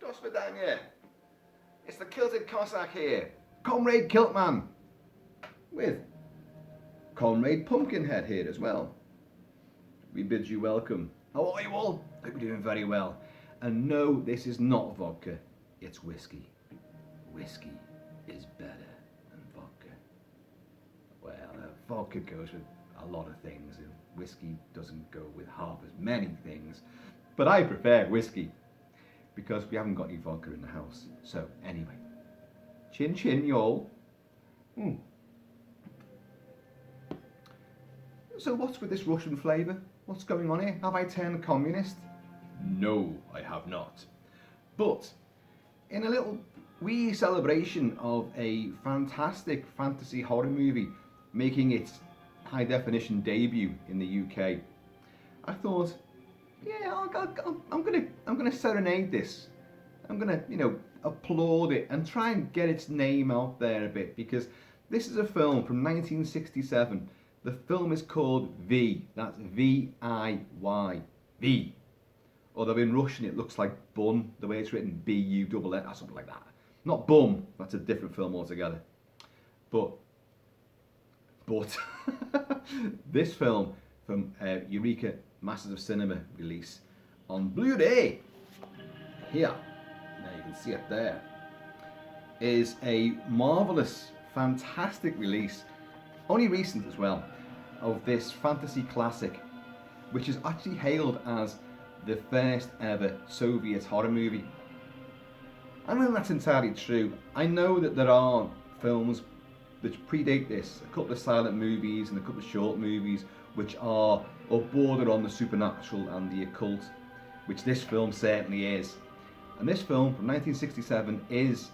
Do svidania. It's the Kilted Cossack here, Comrade Kilt-Man, with Comrade Pumpkinhead here as well. We bid you welcome. How are you all? Hope you're doing very well. And no, this is not vodka, it's whiskey. Whiskey is better than vodka. Well, vodka goes with a lot of things, and whiskey doesn't go with half as many things. But I prefer whiskey, because we haven't got any vodka in the house. So, anyway. Chin chin, y'all. So what's with this Russian flavour? What's going on here? Have I turned communist? No, I have not. But, in a little wee celebration of a fantastic fantasy horror movie making its high definition debut in the UK, I thought, yeah, I'm gonna serenade this. I'm gonna, applaud it and try and get its name out there a bit, because this is a film from 1967. The film is called V. That's V-I-Y. V. Although in Russian it looks like bun, the way it's written, B-U-double-N, or something like that. Not Bum. That's a different film altogether. But this film from Eureka Masters of Cinema release on Blu-ray, here, now you can see it there, is a marvellous, fantastic release, only recent as well, of this fantasy classic, which is actually hailed as the first ever Soviet horror movie. I don't know if that's entirely true. I know that there are films that predate this, a couple of silent movies and a couple of short movies which are or border on the supernatural and the occult, which this film certainly is. And this film from 1967 is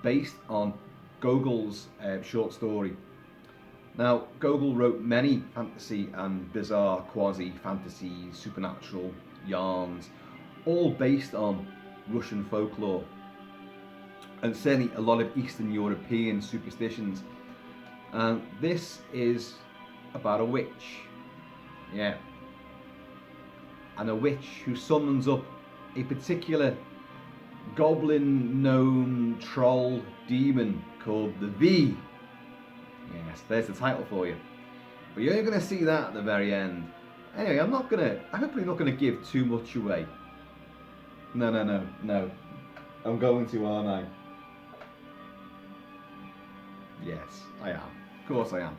based on Gogol's short story. Now, Gogol wrote many fantasy and bizarre quasi-fantasy supernatural yarns, all based on Russian folklore, and certainly a lot of Eastern European superstitions. And this is about a witch, yeah, and a witch who summons up a particular goblin, gnome, troll, demon called the V. Yes, there's the title for you. But you're only going to see that at the very end. Anyway, I'm hopefully not going to give too much away. No. I'm going to, aren't I? Yes, I am. Of course I am.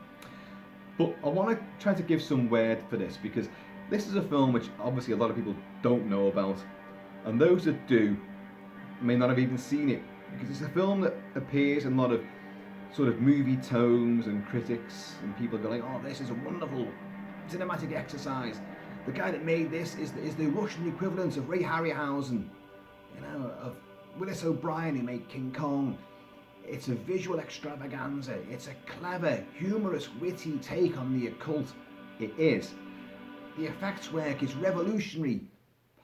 But I want to try to give some word for this, because this is a film which obviously a lot of people don't know about. And those that do may not have even seen it, because it's a film that appears in a lot of sort of movie tomes and critics, and people go like, oh, this is a wonderful cinematic exercise. The guy that made this is the Russian equivalent of Ray Harryhausen, of Willis O'Brien who made King Kong. It's a visual extravaganza. It's a clever, humorous, witty take on the occult. It is. The effects work is revolutionary,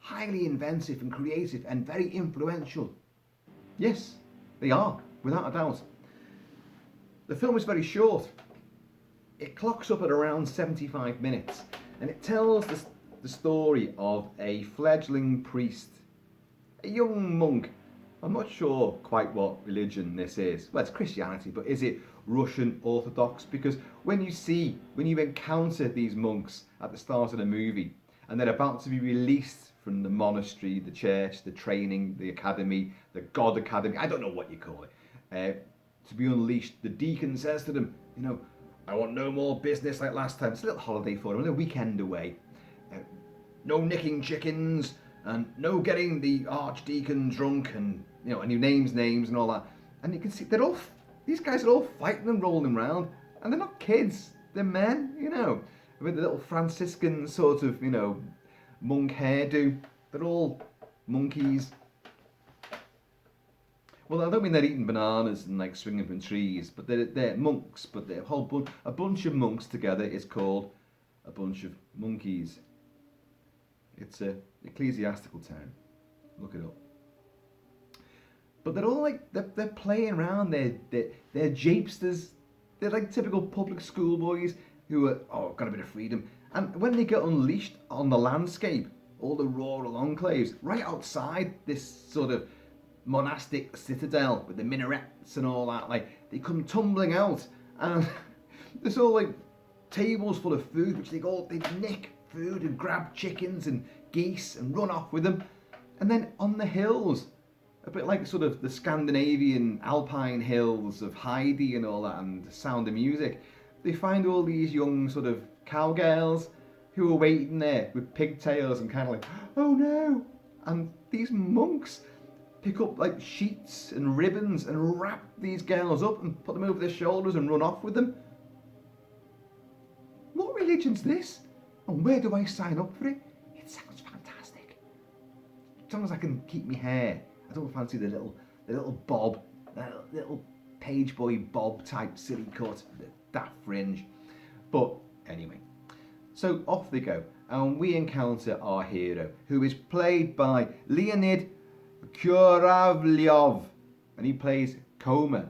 highly inventive and creative, and very influential. Yes, they are, without a doubt. The film is very short. It clocks up at around 75 minutes, and it tells the story of a fledgling priest, a young monk. I'm not sure quite what religion this is. Well, it's Christianity, but is it Russian Orthodox? Because when you encounter these monks at the start of the movie, and they're about to be released from the monastery, the church, the training, the academy, the God Academy, I don't know what you call it, to be unleashed, the deacon says to them, I want no more business like last time. It's a little holiday for them, a little weekend away. No nicking chickens, and no getting the archdeacon drunk, and and he names and all that. And you can see these guys are all fighting and rolling around, and they're not kids, they're men, with the little Franciscan sort of, monk hairdo. They're all monkeys. Well, I don't mean they're eating bananas and like swinging from trees, but they're monks. But a bunch of monks together is called a bunch of monkeys. It's an ecclesiastical term. Look it up. But they're all like they're playing around. They're japesters. They're like typical public school boys who are got a bit of freedom. And when they get unleashed on the landscape, all the rural enclaves, right outside this sort of monastic citadel with the minarets and all that. Like, they come tumbling out, and there's all like tables full of food, which they nick food and grab chickens and geese and run off with them. And then on the hills, a bit like sort of the Scandinavian alpine hills of Heidi and all that, and the Sound of Music, they find all these young sort of cowgirls who are waiting there with pigtails and kind of like, oh no. And these monks pick up like sheets and ribbons and wrap these girls up and put them over their shoulders and run off with them. What religion's this? And where do I sign up for it? It sounds fantastic. As long as I can keep my hair. I don't fancy the little bob, little page boy bob type silly cut, that fringe. But anyway, so off they go, and we encounter our hero, who is played by Leonid Kuravlyov, and he plays Coma.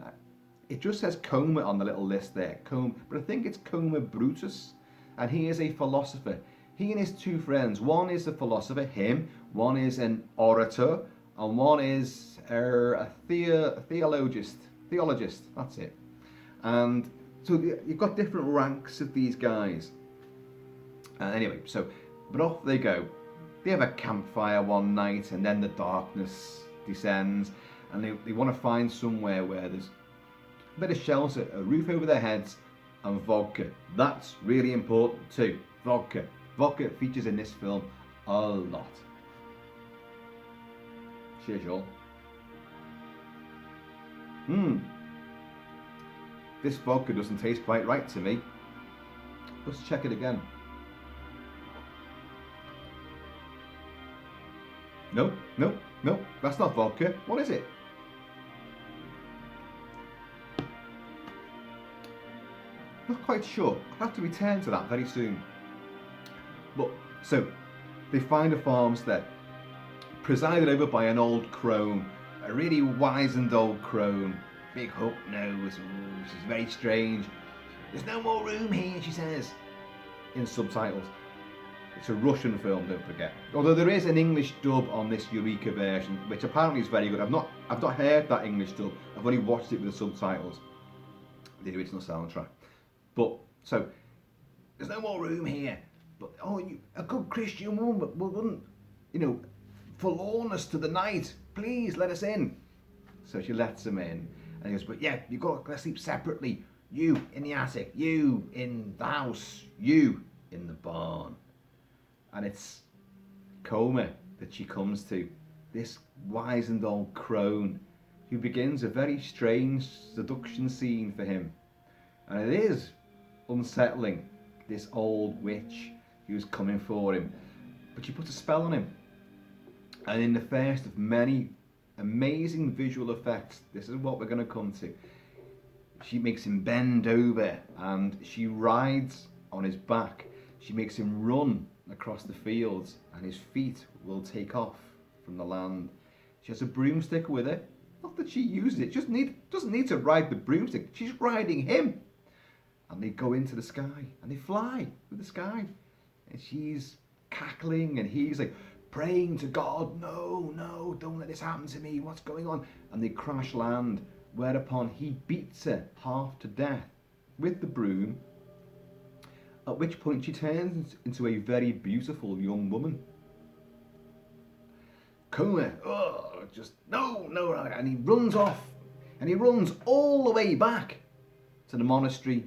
It just says Coma on the little list there, Coma, but I think it's Coma Brutus, and he is a philosopher. He and his two friends, one is a philosopher, him, one is an orator, and one is a theologist, that's it. And so you've got different ranks of these guys. Anyway, but off they go. They have a campfire one night, and then the darkness descends, and they want to find somewhere where there's a bit of shelter, a roof over their heads, and vodka. That's really important too. Vodka. Vodka features in this film a lot. Cheers, y'all. This vodka doesn't taste quite right to me. Let's check it again. No, that's not vodka. What is it? Not quite sure. I'll have to return to that very soon. But, so, they find a farmstead presided over by an old crone, a really wizened old crone, big hook nose. Ooh, she's very strange. There's no more room here, she says, in subtitles. It's a Russian film, don't forget. Although there is an English dub on this Eureka version, which apparently is very good. I've not heard that English dub. I've only watched it with the subtitles, the original soundtrack. But so there's no more room here. But a good Christian woman wouldn't, forlorn us to the night. Please let us in. So she lets him in, and he goes, but yeah, you've got to sleep separately. You in the attic, you in the house, you in the barn. And it's Coma that she comes to, this wizened old crone, who begins a very strange seduction scene for him. And it is unsettling, this old witch who's coming for him. But she puts a spell on him. And in the first of many amazing visual effects, this is what we're going to come to. She makes him bend over, and she rides on his back. She makes him run across the fields, and his feet will take off from the land. She has a broomstick with her. Not that she uses it, just doesn't need to ride the broomstick. She's riding him. And they go into the sky, and they fly with the sky. And she's cackling, and he's like praying to God, no, don't let this happen to me, what's going on? And they crash land, whereupon he beats her half to death with the broom, at which point she turns into a very beautiful young woman. Coma, no, and he runs off, and he runs all the way back to the monastery,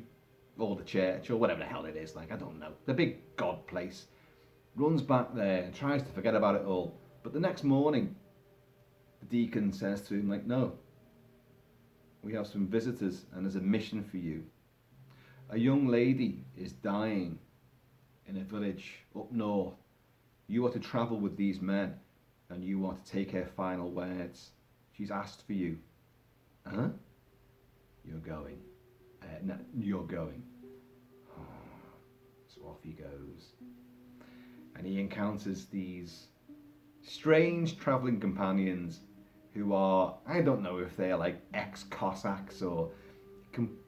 or the church, or whatever the hell it is, I don't know, the big god place. Runs back there and tries to forget about it all. But the next morning, the deacon says to him, no, we have some visitors, and there's a mission for you. A young lady is dying in a village up north. You are to travel with these men, and you are to take her final words. She's asked for you. Huh? You're going. No, you're going. So off he goes. And he encounters these strange travelling companions who are, I don't know if they're like ex-Cossacks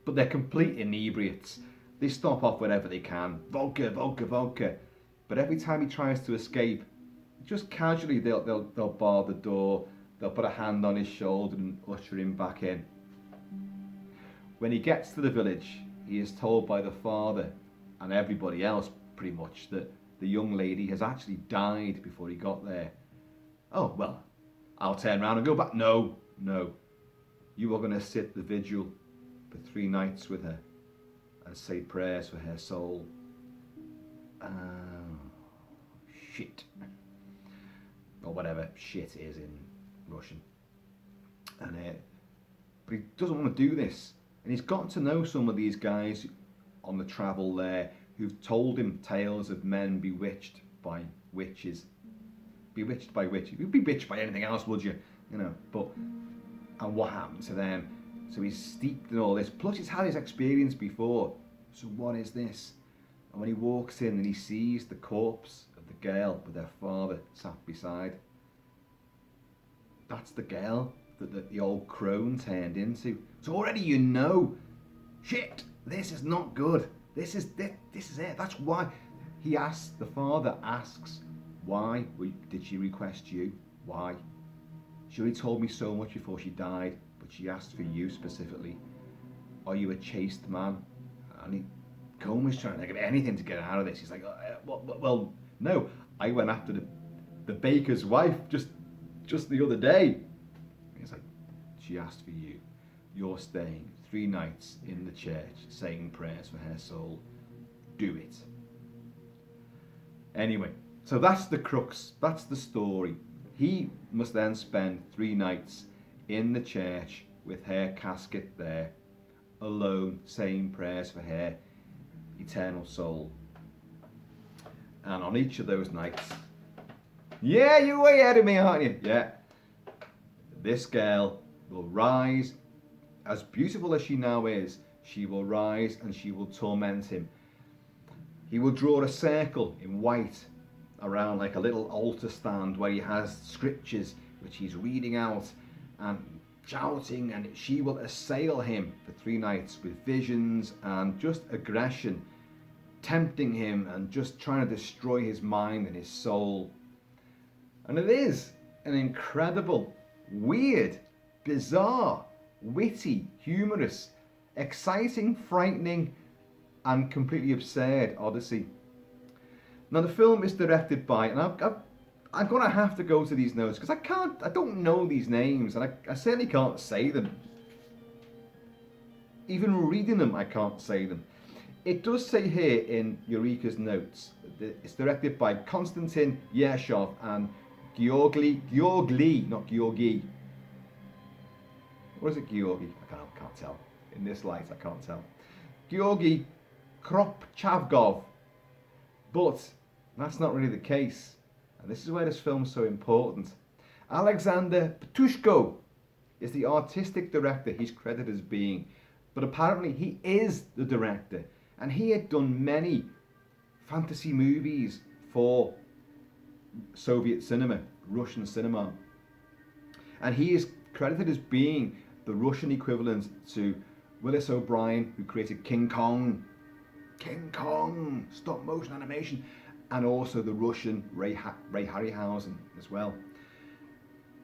but they're complete inebriates. They stop off wherever they can. Vodka. But every time he tries to escape, just casually they'll bar the door, they'll put a hand on his shoulder and usher him back in. When he gets to the village, he is told by the father and everybody else pretty much that the young lady has actually died before he got there. Oh, well, I'll turn around and go back. No, no. You are going to sit the vigil for 3 nights with her and say prayers for her soul. Shit. Or whatever shit is in Russian. And but he doesn't want to do this. And he's gotten to know some of these guys on the travel there who've told him tales of men bewitched by witches. Bewitched by witches. You'd be bewitched by anything else, would you? You know, but... And what happened to them? So he's steeped in all this. Plus he's had his experience before. So what is this? And when he walks in and he sees the corpse of the girl with her father sat beside, that's the girl that the old crone turned into. So already you know, shit, this is not good. This is it. That's why he asks, the father asks, why did she request you? Why? She only told me so much before she died, but she asked for you specifically. Are you a chaste man? And Comer's trying to think of anything to get out of this. He's like, well, no, I went after the baker's wife just the other day. He's like, she asked for you. You're staying 3 nights in the church saying prayers for her soul. Do it. Anyway, so that's the crux. That's the story. He must then spend 3 nights in the church with her casket there, alone, saying prayers for her eternal soul. And on each of those nights, yeah, you're way ahead of me, aren't you? Yeah. This girl will rise, as beautiful as she now is, she will rise and she will torment him. He will draw a circle in white around like a little altar stand where he has scriptures which he's reading out and shouting, and she will assail him for 3 nights with visions and just aggression, tempting him and just trying to destroy his mind and his soul. And it is an incredible, weird, bizarre, witty, humorous, exciting, frightening and completely absurd odyssey. Now the film is directed by, and I'm going to have to go to these notes because I don't know these names, and I certainly can't say them. Even reading them, I can't say them. It does say here in Eureka's notes, it's directed by Konstantin Yershov and Georgi, not Georgi. What is it, Georgi? I can't tell. In this light, I can't tell. Georgi Kropchavgov. But that's not really the case. And this is where this film's so important. Alexander Patushko is the artistic director he's credited as being. But apparently he is the director. And he had done many fantasy movies for Soviet cinema, Russian cinema. And he is credited as being the Russian equivalent to Willis O'Brien, who created King Kong, stop motion animation, and also the Russian Ray Harryhausen as well.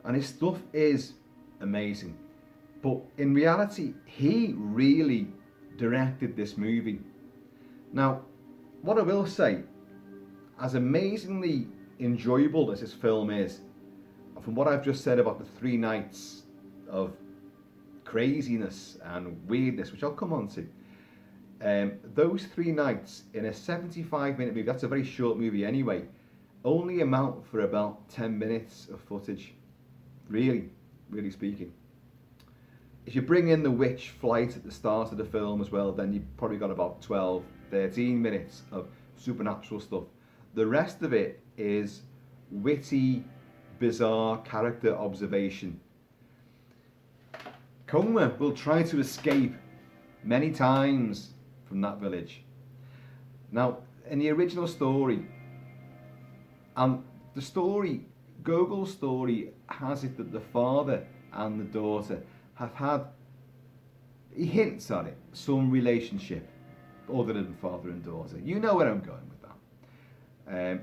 And his stuff is amazing. But in reality, he really directed this movie. Now, what I will say, as amazingly enjoyable as this film is, from what I've just said about the 3 nights of craziness and weirdness, which I'll come on to, those 3 nights in a 75-minute movie, that's a very short movie anyway, only amount for about 10 minutes of footage, really speaking. If you bring in the witch flight at the start of the film as well, then you've probably got about 12, 13 minutes of supernatural stuff. The rest of it is witty, bizarre character observation. Comer will try to escape many times from that village. Now, in the original story, and the story, Gogol's story has it that the father and the daughter have had, he hints at it, some relationship other than father and daughter. You know where I'm going with that.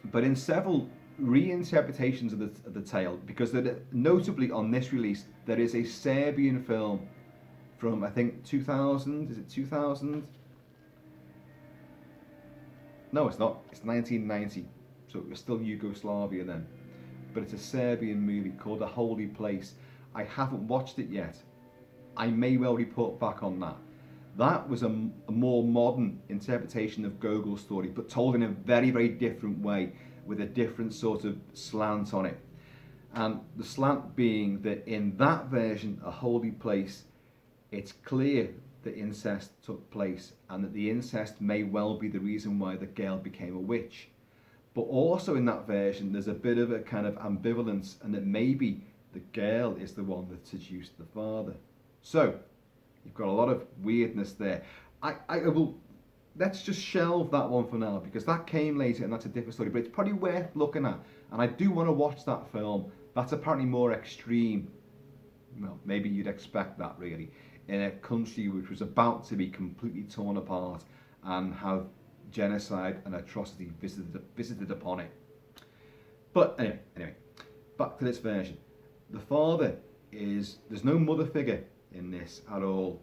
But in several reinterpretations of the tale, because notably on this release there is a Serbian film from I think 2000. Is it 2000? No, it's not. It's 1990. So it was still Yugoslavia then. But it's a Serbian movie called The Holy Place. I haven't watched it yet. I may well report back on that. That was a more modern interpretation of Gogol's story, but told in a very, very different way, with a different sort of slant on it. And the slant being that in that version, A Holy Place, it's clear that incest took place, and that the incest may well be the reason why the girl became a witch. But also in that version, there's a bit of a kind of ambivalence, and that maybe the girl is the one that seduced the father. So, you've got a lot of weirdness there. I will, let's just shelve that one for now, because that came later and that's a different story, but it's probably worth looking at. And I do want to watch that film. That's apparently more extreme. Well, maybe you'd expect that really, in a country which was about to be completely torn apart and have genocide and atrocity visited upon it. But anyway, back to this version. The father is, there's no mother figure in this at all.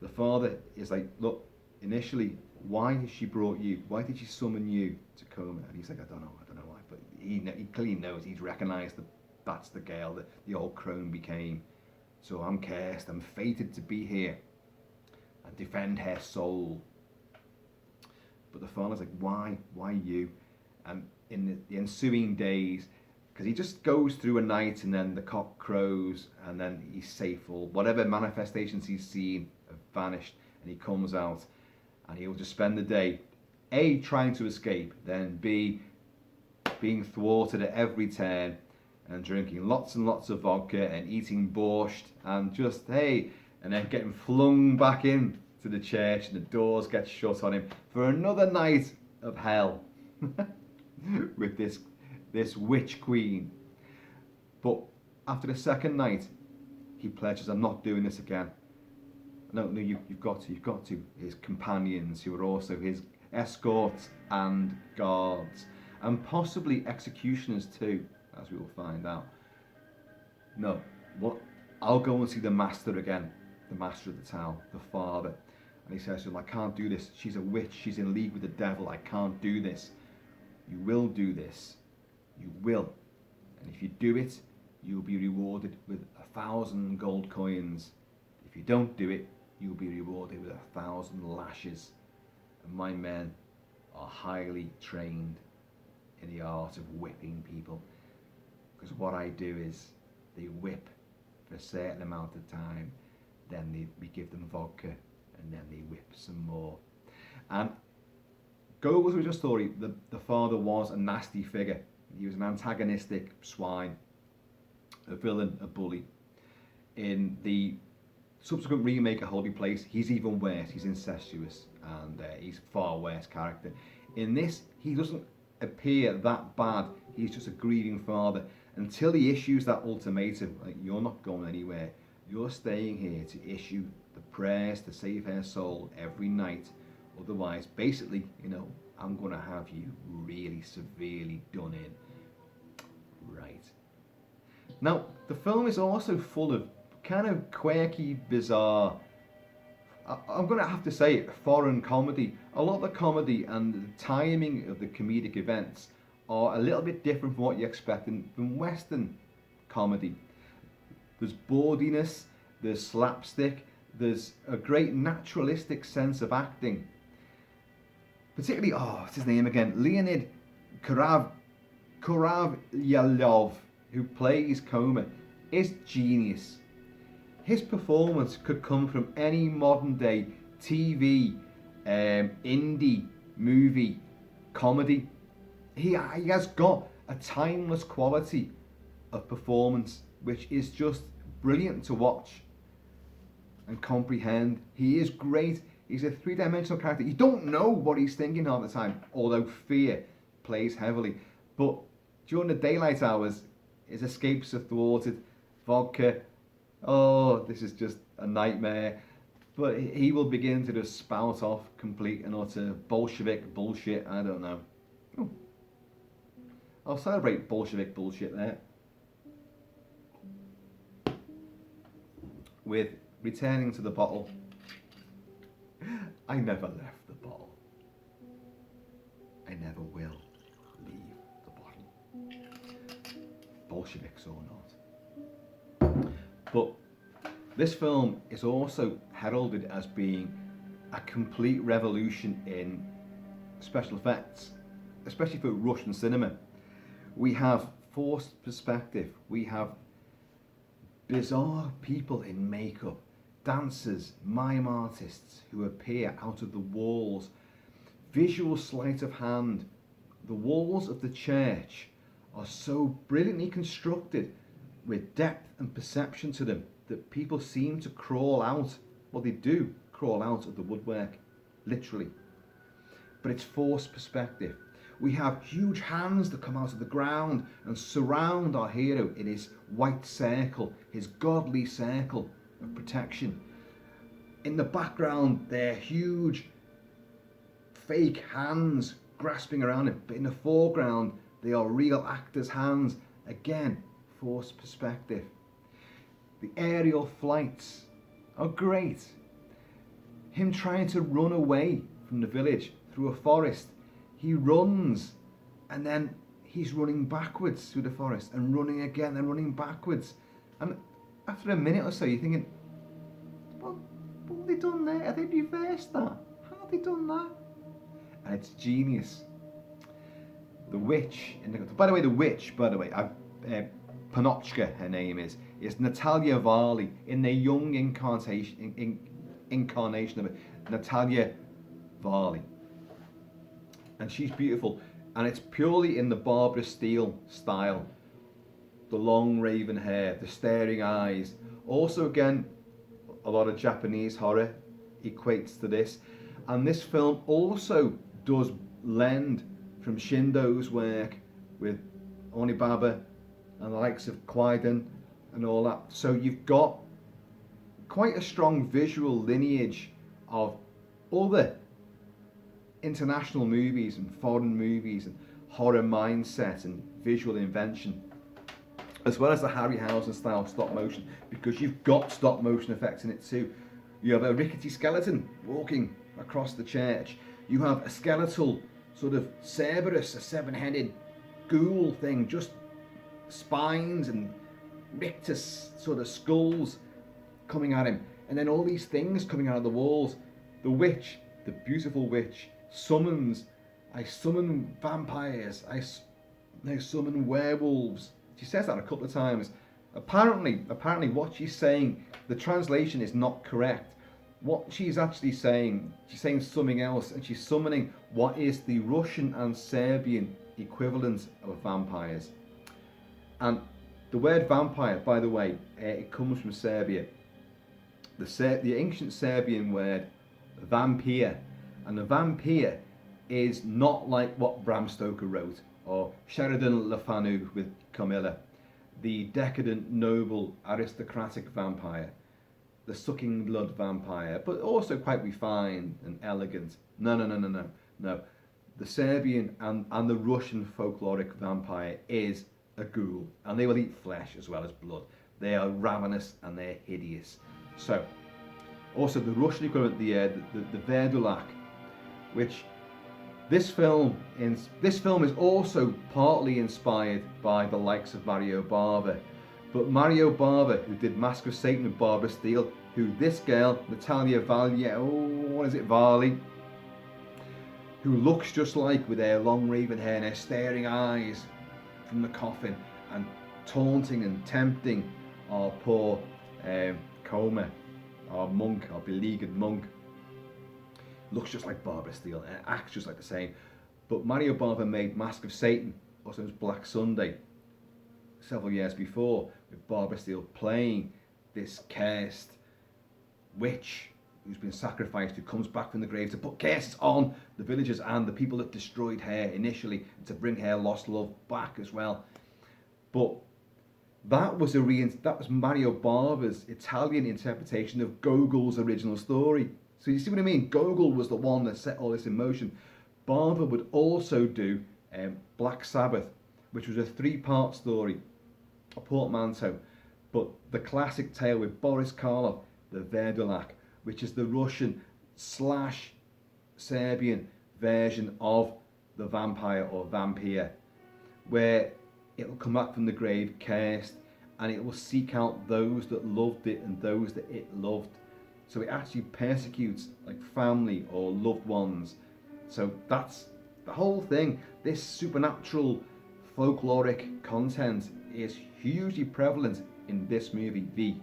The father is like, look, initially, why has she brought you? Why did she summon you to Coma? And he's like, I don't know why. But he clearly knows. He's recognised that that's the girl that the old crone became. So I'm cursed. I'm fated to be here and defend her soul. But the father's like, why you? And in the ensuing days, because he just goes through a night and then the cock crows and then he's safe, or whatever manifestations he's seen have vanished, and he comes out and he'll just spend the day A, trying to escape, then B, being thwarted at every turn and drinking lots and lots of vodka and eating borscht and just, hey, and then getting flung back in to the church and the doors get shut on him for another night of hell with this witch queen. But after the second night, he pledges, I'm not doing this again. No, you've got to. His companions, who are also his escorts and guards, and possibly executioners too, as we will find out. No, what? I'll go and see the master again, the master of the town, the father. And he says to him, I can't do this. She's a witch. She's in league with the devil. I can't do this. You will do this. You will. And if you do it, you'll be rewarded with 1,000 gold coins. If you don't do it, you'll be rewarded with 1,000 lashes. And my men are highly trained in the art of whipping people. Because what I do is they whip for a certain amount of time, then we give them vodka, and then they whip some more. And Gogol's original story, the father was a nasty figure. He was an antagonistic swine, a villain, a bully. In the subsequent remake of Holy Place, he's even worse. He's incestuous, and he's a far worse character. In this, he doesn't appear that bad. He's just a grieving father until he issues that ultimatum, like, you're not going anywhere. You're staying here to issue the prayers to save her soul every night. Otherwise, basically, I'm going to have you really severely done in. Right. Now, the film is also full of kind of quirky, bizarre, I'm going to have to say it, foreign comedy. A lot of the comedy and the timing of the comedic events are a little bit different from what you expect from Western comedy. There's bawdiness, there's slapstick, there's a great naturalistic sense of acting. Particularly, what's his name again? Leonid Kuravyalov, who plays Coma, is genius. His performance could come from any modern day TV, indie, movie, comedy. He has got a timeless quality of performance which is just brilliant to watch and comprehend. He is great. He's a three-dimensional character. You don't know what he's thinking all the time, although fear plays heavily. But during the daylight hours, his escapes are thwarted. Vodka, this is just a nightmare. But he will begin to just spout off complete and utter Bolshevik bullshit. I don't know. I'll celebrate Bolshevik bullshit there with returning to the bottle. I never left the bottle. I never will leave the bottle. Bolsheviks or not. But this film is also heralded as being a complete revolution in special effects, especially for Russian cinema. We have forced perspective, we have bizarre people in makeup, dancers, mime artists who appear out of the walls, visual sleight of hand. The walls of the church are so brilliantly constructed with depth and perception to them that people seem to crawl out. Well, they do crawl out of the woodwork, literally. But it's forced perspective. We have huge hands that come out of the ground and surround our hero in his white circle, his godly circle of protection. In the background, they're huge fake hands grasping around him, but in the foreground, they are real actors' hands. Again, forced perspective. The aerial flights are great. Him trying to run away from the village through a forest. He runs and then he's running backwards through the forest and running again and running backwards. And after a minute or so, you're thinking, well, what have they done there? Have they reversed that? How have they done that? And it's genius. The witch, by the way, Patushko, her name is Natalia Varley in the young incarnation of it, Natalia Varley. And she's beautiful, and it's purely in the Barbara Steele style. The long raven hair, the staring eyes. Also, again, a lot of Japanese horror equates to this. And this film also does lend from Shindo's work with Onibaba and the likes of Kwaidan and all that. So you've got quite a strong visual lineage of other international movies and foreign movies and horror mindset and visual invention, as well as the Harryhausen style stop motion, because you've got stop motion effects in it too. You have a rickety skeleton walking across the church. You have a skeletal sort of Cerberus, a seven-headed ghoul thing, just spines and rictus sort of skulls coming at him, and then all these things coming out of the walls. The witch, the beautiful witch, summons. I summon vampires. I summon werewolves. She says that a couple of times. Apparently, what she's saying, the translation is not correct. What she's actually saying, she's saying something else, and she's summoning what is the Russian and Serbian equivalent of vampires. And the word vampire, by the way, it comes from Serbia. The ancient Serbian word vampire, and the vampire is not like what Bram Stoker wrote, or Sheridan Le Fanu with Camilla, the decadent, noble, aristocratic vampire, the sucking blood vampire, but also quite refined and elegant. No. The Serbian and the Russian folkloric vampire is a ghoul, and they will eat flesh as well as blood. They are ravenous and they're hideous. So, also the Russian equivalent, the Verdulak, which this film is also partly inspired by the likes of Mario Bava. But Mario Bava, who did Mask of Satan with Barbara Steele, who this girl, Natalia Varley, who looks just like, with her long raven hair and her staring eyes from the coffin, and taunting and tempting our poor Coma, our monk, our beleaguered monk. Looks just like Barbara Steele and acts just like the same. But Mario Bava made Mask of Satan, also known as Black Sunday, several years before, with Barbara Steele playing this cursed witch who's been sacrificed, who comes back from the grave to put curses on the villagers and the people that destroyed her initially, and to bring her lost love back as well. But that was Mario Bava's Italian interpretation of Gogol's original story. So you see what I mean? Gogol was the one that set all this in motion. Bava would also do Black Sabbath, which was a 3-part story, a portmanteau, but the classic tale with Boris Karloff, the Verdulac, which is the Russian slash Serbian version of the vampire or vampire, where it will come back from the grave cursed, and it will seek out those that loved it and those that it loved. So it actually persecutes like family or loved ones. So that's the whole thing. This supernatural folkloric content is hugely prevalent in this movie, V.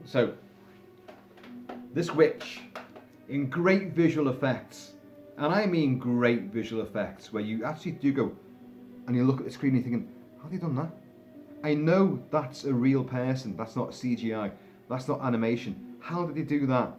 So this witch, in great visual effects, and I mean great visual effects, where you actually do go and you look at the screen and you're thinking, how have they done that? I know that's a real person, that's not CGI, that's not animation. How did they do that?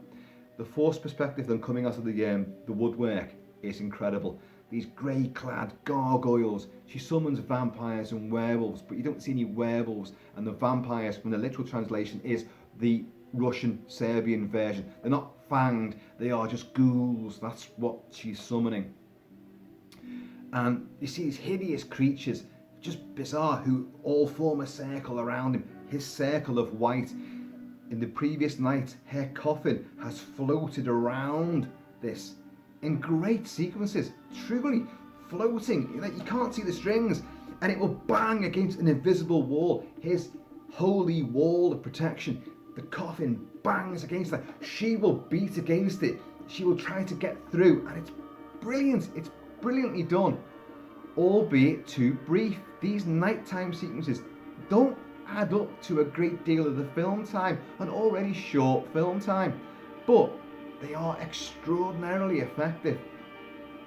The forced perspective then coming out of the woodwork is incredible. These grey-clad gargoyles. She summons vampires and werewolves, but you don't see any werewolves. And the vampires, from the literal translation, is the Russian Serbian version. They're not fanged, they are just ghouls. That's what she's summoning. And you see these hideous creatures, just bizarre, who all form a circle around him. His circle of white. In the previous night, her coffin has floated around this in great sequences, truly floating. Like, you can't see the strings, and it will bang against an invisible wall, his holy wall of protection. The coffin bangs against that. She will beat against it. She will try to get through, and it's brilliant. It's brilliantly done, albeit too brief. These nighttime sequences don't add up to a great deal of the film time, an already short film time, but they are extraordinarily effective.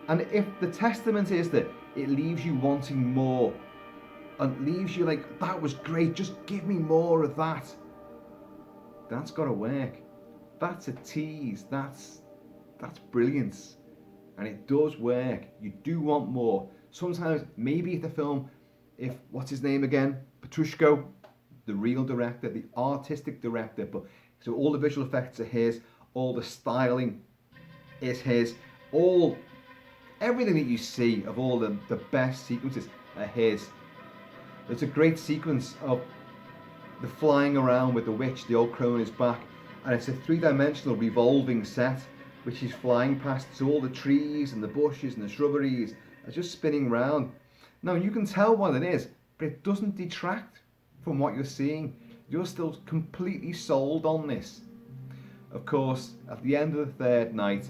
And if the testament is that it leaves you wanting more, and leaves you like, that was great, just give me more of that, that's got to work. That's a tease. That's brilliance, and it does work. You do want more. Sometimes maybe the film, if what's his name again, Patushko, the real director, the artistic director, but so all the visual effects are his, all the styling is his, everything that you see of all the best sequences are his. There's a great sequence of the flying around with the witch, the old crone is back, and it's a 3-dimensional revolving set which he's flying past, so all the trees and the bushes and the shrubberies are just spinning round. Now you can tell what it is, but it doesn't detract from what you're seeing. You're still completely sold on this. Of course, at the end of the 3rd night,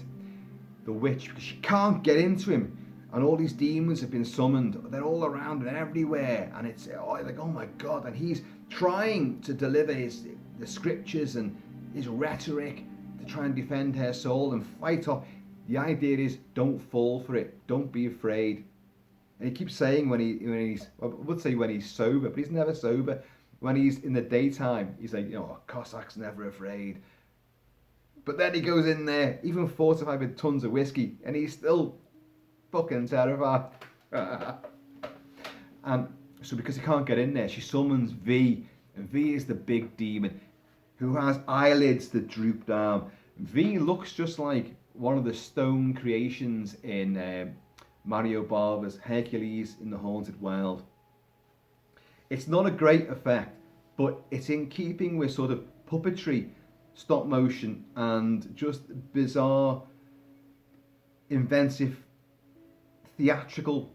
the witch, because she can't get into him, and all these demons have been summoned, they're all around and everywhere, and it's like, oh my god, and he's trying to deliver the scriptures and his rhetoric to try and defend her soul and fight off. The idea is, don't fall for it, don't be afraid. And he keeps saying when he's, I would say when he's sober, but he's never sober. When he's in the daytime, he's like, a Cossack's never afraid. But then he goes in there, even fortified with tons of whiskey, and he's still fucking terrified. And so because he can't get in there, she summons V. And V is the big demon who has eyelids that droop down. V looks just like one of the stone creations in Mario Bava's Hercules in the Haunted World. It's not a great effect, but it's in keeping with sort of puppetry, stop motion, and just bizarre, inventive, theatrical,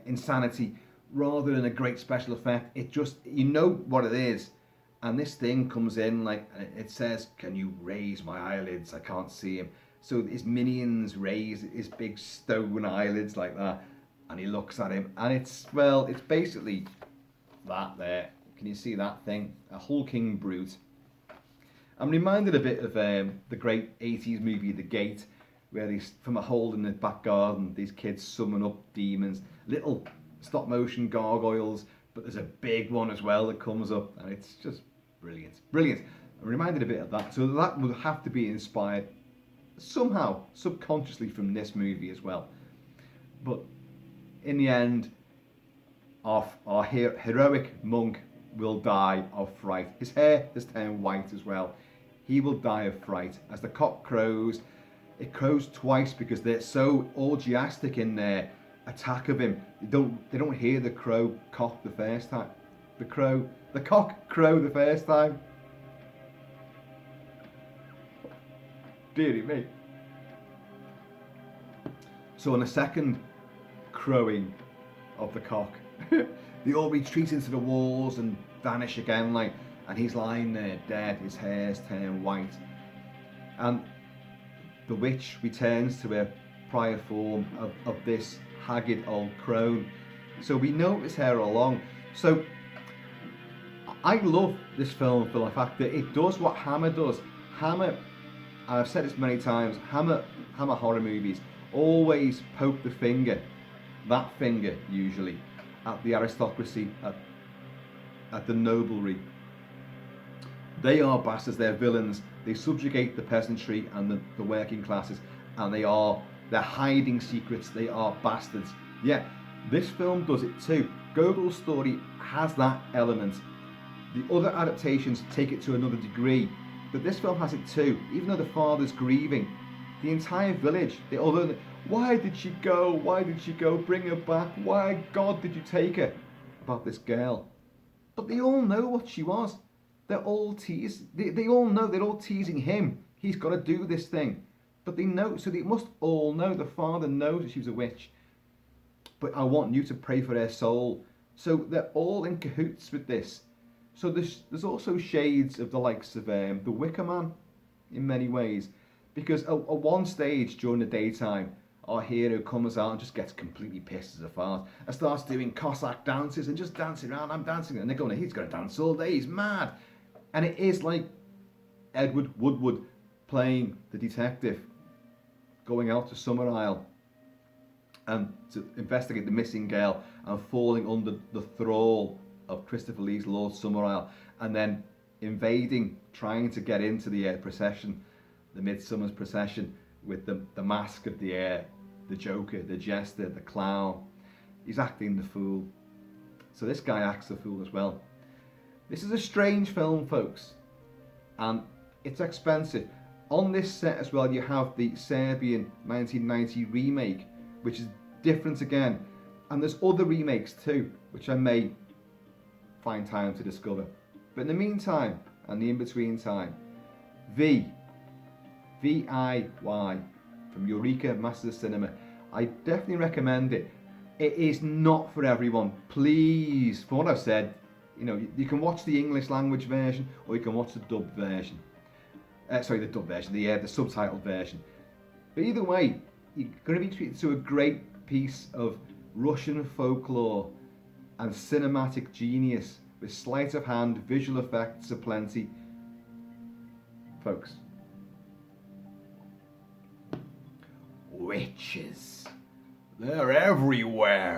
insanity, rather than a great special effect. It just, you know what it is. And this thing comes in, like, it says, can you raise my eyelids? I can't see him. So his minions raise his big stone eyelids like that, and he looks at him, and it's basically that there. Can you see that thing? A hulking brute. I'm reminded a bit of the great 80s movie The Gate, where these, from a hole in the back garden, these kids summon up demons, little stop motion gargoyles, but there's a big one as well that comes up, and it's just brilliant. Brilliant. I'm reminded a bit of that. So that would have to be inspired somehow, subconsciously, from this movie as well. But in the end, our heroic monk will die of fright. His hair has turned white as well. He will die of fright. As the cock crows, it crows twice because they're so orgiastic in there, attack of him. They don't hear the crow cock the first time. The cock crow the first time. Deary me. So on the second crowing of the cock, they all retreat into the walls and vanish again, like, and he's lying there dead, his hair's turned white. And the witch returns to her prior form of this haggard old crone. So we know it's her all along. So I love this film for the fact that it does what Hammer does. Hammer, I've said this many times, Hammer horror movies always poke the finger, that finger usually, at the aristocracy, at the noblery. They are bastards, they're villains, they subjugate the peasantry and the working classes, and they're hiding secrets, they are bastards. Yeah, this film does it too. Gogol's story has that element. The other adaptations take it to another degree, but this film has it too. Even though the father's grieving, the entire village, why did she go? Why did she go? Bring her back. Why, God, did you take her? About this girl. But they all know what she was. They're all they all know, they're all teasing him. He's got to do this thing. But they know, so they must all know. The father knows that she was a witch. But I want you to pray for her soul. So they're all in cahoots with this. So there's also shades of the likes of the Wicker Man in many ways. Because at one stage during the daytime, our hero comes out and just gets completely pissed as a fart and starts doing Cossack dances and just dancing around. I'm dancing. And they're going, he's going to dance all day. He's mad. And it is like Edward Woodward playing the detective, going out to Summerisle and to investigate the missing girl and falling under the thrall of Christopher Lee's Lord Summerisle, and then invading, trying to get into the procession, the Midsummer's procession, with the mask of the Joker, the jester, the clown. He's acting the fool. So this guy acts the fool as well. This is a strange film, folks, and it's expensive. On this set as well, you have the Serbian 1990 remake, which is different again, and there's other remakes too, which I may find time to discover. But in the meantime, and the in-between time, VIY from Eureka Masters of Cinema. I definitely recommend it. It is not for everyone. Please, for what I've said, you can watch the English language version or you can watch the dubbed version. The dubbed version, the subtitled version. But either way, you're going to be treated to a great piece of Russian folklore and cinematic genius with sleight of hand, visual effects aplenty. Folks, witches, they're everywhere.